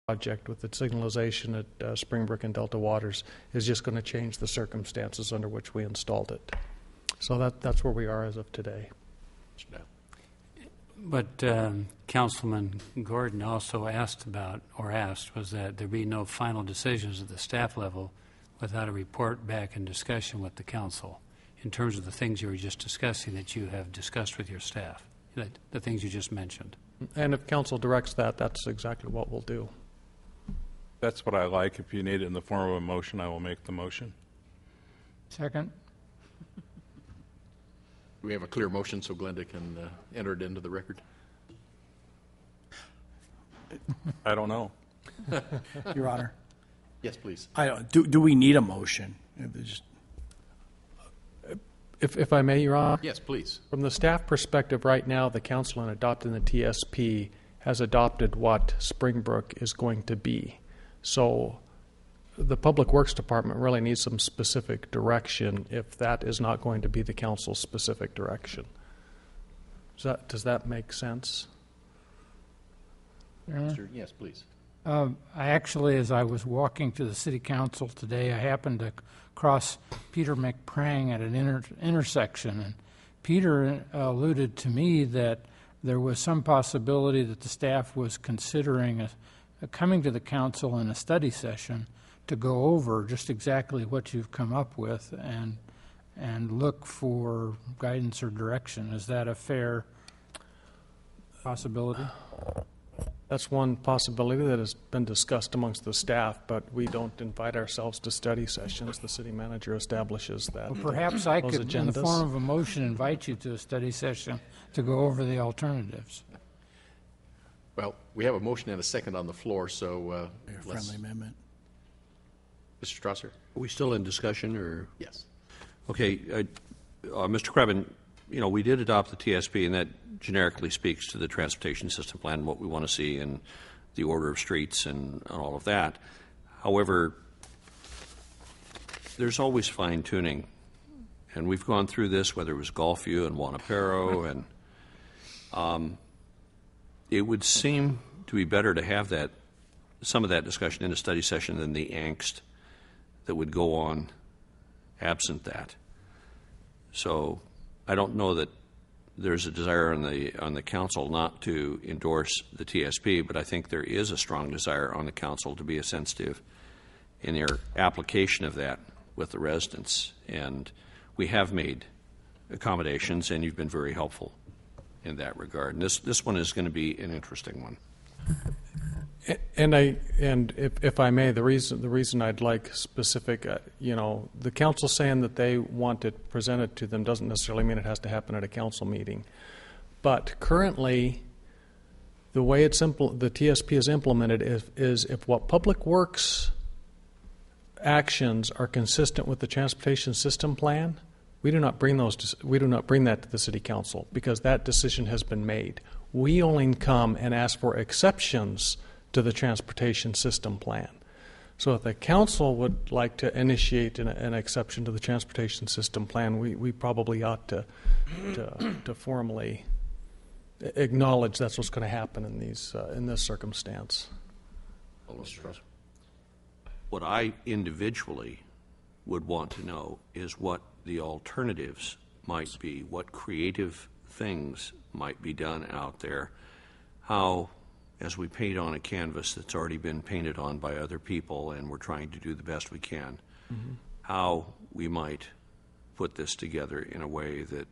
project with the signalization at Springbrook and Delta Waters is just going to change the circumstances under which we installed it. So that's where we are as of today. But Councilman Gordon also asked was that there be no final decisions at the staff level without a report back and discussion with the council in terms of the things you were just discussing that you have discussed with your staff, the things you just mentioned. And if council directs that, that's exactly what we'll do. That's what I like. If you need it in the form of a motion, I will make the motion. Second. We have a clear motion so Glenda can enter it into the record. I don't know. Your Honor. Yes, please. Do we need a motion? If I may, Your Honor? Yes, please. From the staff perspective right now, the council in adopting the TSP has adopted what Springbrook is going to be. So the Public Works Department really needs some specific direction if that is not going to be the council's specific direction. Does that make sense? Yes, please. I actually, as I was walking to the city council today, I happened to cross Peter McPrang at an intersection, and Peter alluded to me that there was some possibility that the staff was considering coming to the council in a study session to go over just exactly what you've come up with and look for guidance or direction. Is that a fair possibility? That's one possibility that has been discussed amongst the staff, but we don't invite ourselves to study sessions. The city manager establishes that. Well, perhaps I could, agendas. in the form of a motion, invite you to a study session to go over the alternatives. Well, we have a motion and a second on the floor, so friendly amendment. Mr. Strasser? Are we still in discussion, or? Yes. Okay, Mr. Krebin, we did adopt the TSP, and that generically speaks to the transportation system plan, what we want to see, and the order of streets and all of that. However, there's always fine-tuning, and we've gone through this, whether it was Gulfview and Wanapero, and it would seem to be better to have some of that discussion in a study session than the angst that would go on absent that. So I don't know that there's a desire on the council not to endorse the TSP, but I think there is a strong desire on the council to be sensitive in their application of that with the residents. And we have made accommodations, and you've been very helpful in that regard. And this one is going to be an interesting one. And if I may, the reason I'd like specific, the council saying that they want it presented to them doesn't necessarily mean it has to happen at a council meeting. But currently, the way the TSP is implemented is if what Public Works actions are consistent with the transportation system plan, we do not bring that to the city council because that decision has been made. We only come and ask for exceptions to the transportation system plan. So if the council would like to initiate an exception to the transportation system plan, we probably ought to formally acknowledge that's what's going to happen in this circumstance. What I individually would want to know is what the alternatives might be, what creative things might be done out there, how, as we paint on a canvas that's already been painted on by other people and we're trying to do the best we can, how we might put this together in a way that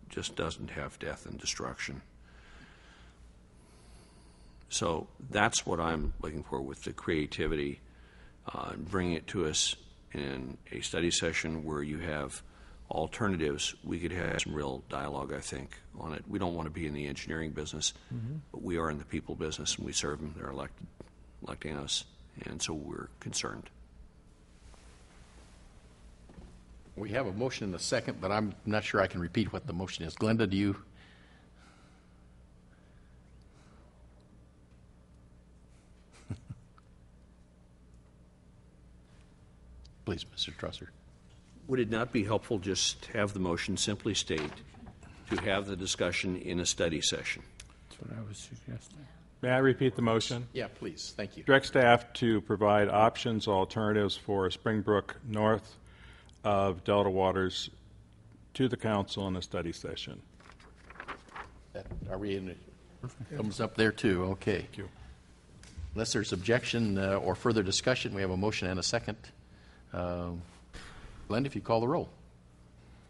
just doesn't have death and destruction. So that's what I'm looking for with the creativity, bringing it to us in a study session where you have alternatives. We could have some real dialogue, I think, on it. We don't want to be in the engineering business, but we are in the people business, and we serve them. They're electing us, and so we're concerned. We have a motion and a second, but I'm not sure I can repeat what the motion is. Glenda, do you? Please, Mr. Strasser. Would it not be helpful just to have the motion simply state to have the discussion in a study session? That's what I was suggesting. May I repeat the motion? Yeah, please. Thank you. Direct staff to provide options, alternatives for Springbrook north of Delta Waters to the council in a study session. Are we in? Thumbs up there too. Okay. Thank you. Unless there's objection or further discussion, we have a motion and a second. Glenda, if you call the roll.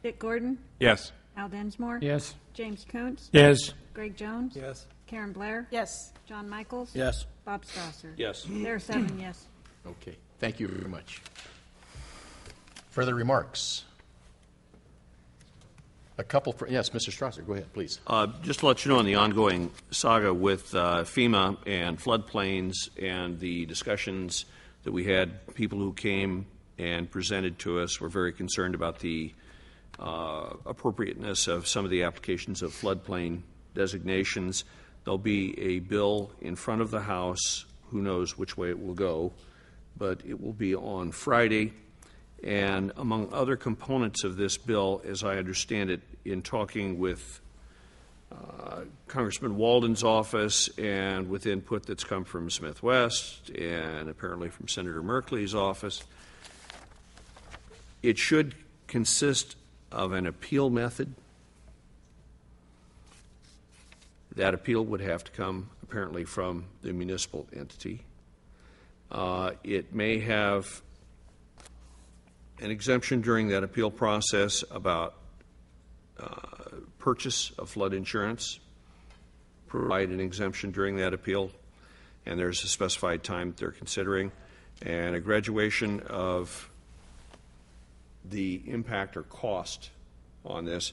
Dick Gordon, Yes. Al Densmore. Yes. James Kuntz. Yes. Greg Jones. Yes. Karen Blair. Yes. John Michaels. Yes. Bob Strasser. Yes. There are 7 yes. Okay. Thank you very much. Further remarks? Yes, Mr. Strasser, go ahead, please. Just to let you know on the ongoing saga with FEMA and floodplains and the discussions that we had, people who came and presented to us were very concerned about the appropriateness of some of the applications of floodplain designations. There'll be a bill in front of the House. Who knows which way it will go, but it will be on Friday. And among other components of this bill, as I understand it, in talking with Congressman Walden's office and with input that's come from Smith West and apparently from Senator Merkley's office, it should consist of an appeal method. That appeal would have to come apparently from the municipal entity. It may have an exemption during that appeal process about purchase of flood insurance, provide an exemption during that appeal, and there's a specified time they're considering, and a graduation of the impact or cost on this.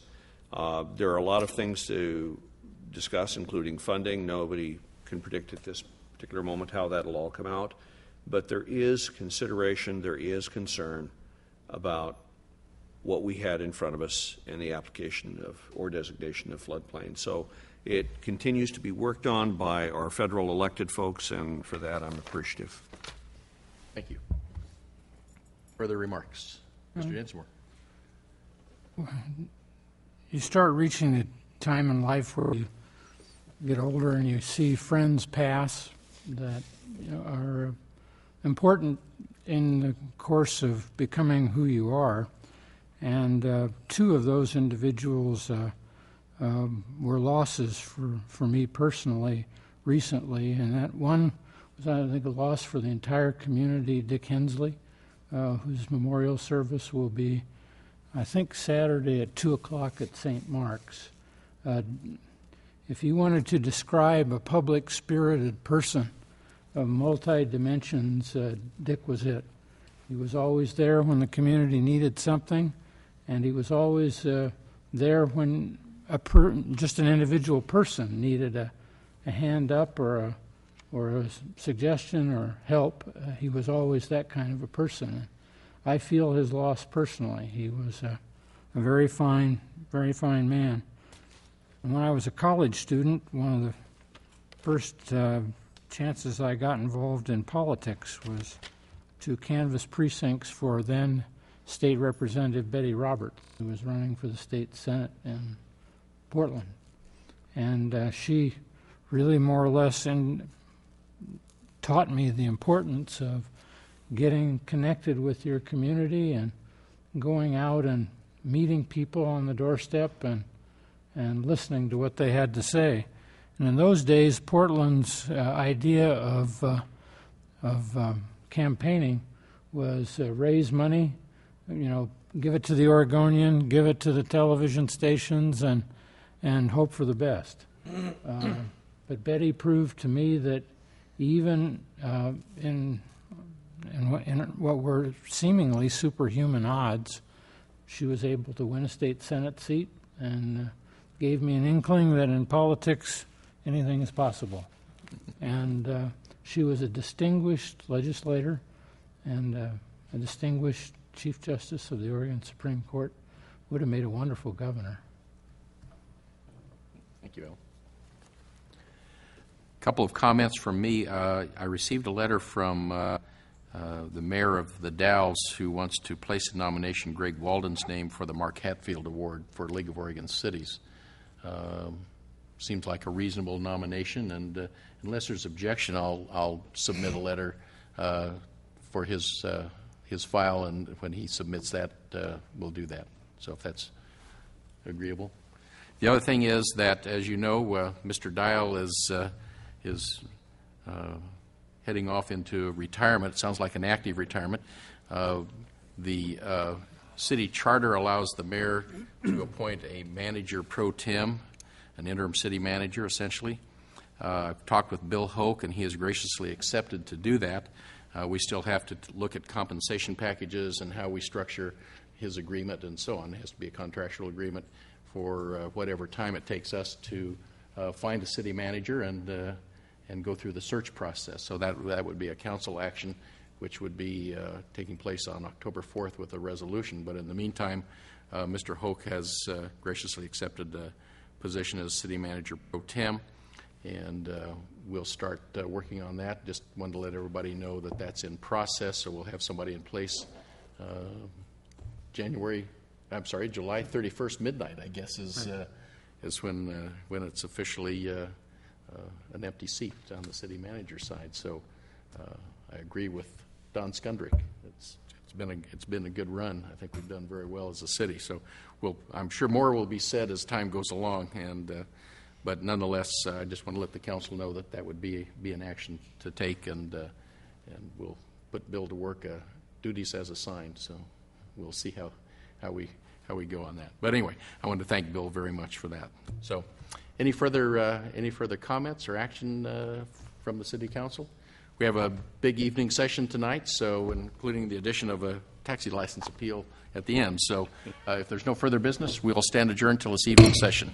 There are a lot of things to discuss, including funding. Nobody can predict at this particular moment how that'll all come out, but there is consideration, there is concern about what we had in front of us in the application of or designation of floodplain. So it continues to be worked on by our federal elected folks, and for that I'm appreciative. Thank you. Further remarks? Mr. Densmore. You start reaching a time in life where you get older and you see friends pass that are important in the course of becoming who you are. And 2 of those individuals were losses for me personally recently. And that one was, I think, a loss for the entire community, Dick Hensley, whose memorial service will be, I think, Saturday at 2 o'clock at St. Mark's. If you wanted to describe a public-spirited person of multi-dimensions, Dick was it. He was always there when the community needed something, and he was always there when just an individual person needed a hand up or a suggestion or help. He was always that kind of a person. I feel his loss personally. He was a very fine man. And when I was a college student, one of the first chances I got involved in politics was to canvass precincts for then State Representative Betty Roberts, who was running for the state Senate in Portland. And she really more or less taught me the importance of getting connected with your community and going out and meeting people on the doorstep and listening to what they had to say. And in those days, Portland's idea of campaigning was raise money, give it to the Oregonian, give it to the television stations, and hope for the best. But Betty proved to me that even in what were seemingly superhuman odds, she was able to win a state Senate seat and gave me an inkling that in politics anything is possible. And she was a distinguished legislator and a distinguished Chief Justice of the Oregon Supreme Court. Would have made a wonderful governor. Thank you, Al. A couple of comments from me. I received a letter from the mayor of the Dalles who wants to place in nomination Greg Walden's name for the Mark Hatfield Award for League of Oregon Cities. seems like a reasonable nomination, and unless there's objection, I'll submit a letter for his file, and when he submits that, we'll do that. So if that's agreeable. The other thing is that, as you know, Mr. Dial is heading off into retirement. It sounds like an active retirement. The city charter allows the mayor to appoint a manager pro tem, an interim city manager, essentially. I've talked with Bill Hoke, and he has graciously accepted to do that. We still have to look at compensation packages and how we structure his agreement and so on. It has to be a contractual agreement for whatever time it takes us to find a city manager and go through the search process. So that would be a council action, which would be taking place on October 4th with a resolution. But in the meantime, Mr. Hoke has graciously accepted the position as city manager pro tem, and we'll start working on that. Just wanted to let everybody know that that's in process, so we'll have somebody in place July 31st midnight, I guess, is when it's officially an empty seat on the city manager side. So I agree with Don Skundrick. It's been a good run. I think we've done very well as a city. So I'm sure more will be said as time goes along. But nonetheless, I just want to let the council know that would be an action to take, and we'll put Bill to work duties as assigned. So we'll see how we go on that. But anyway, I want to thank Bill very much for that. So, any further comments or action from the City Council? We have a big evening session tonight, so including the addition of a taxi license appeal at the end. So, if there's no further business, we will stand adjourned till this evening session.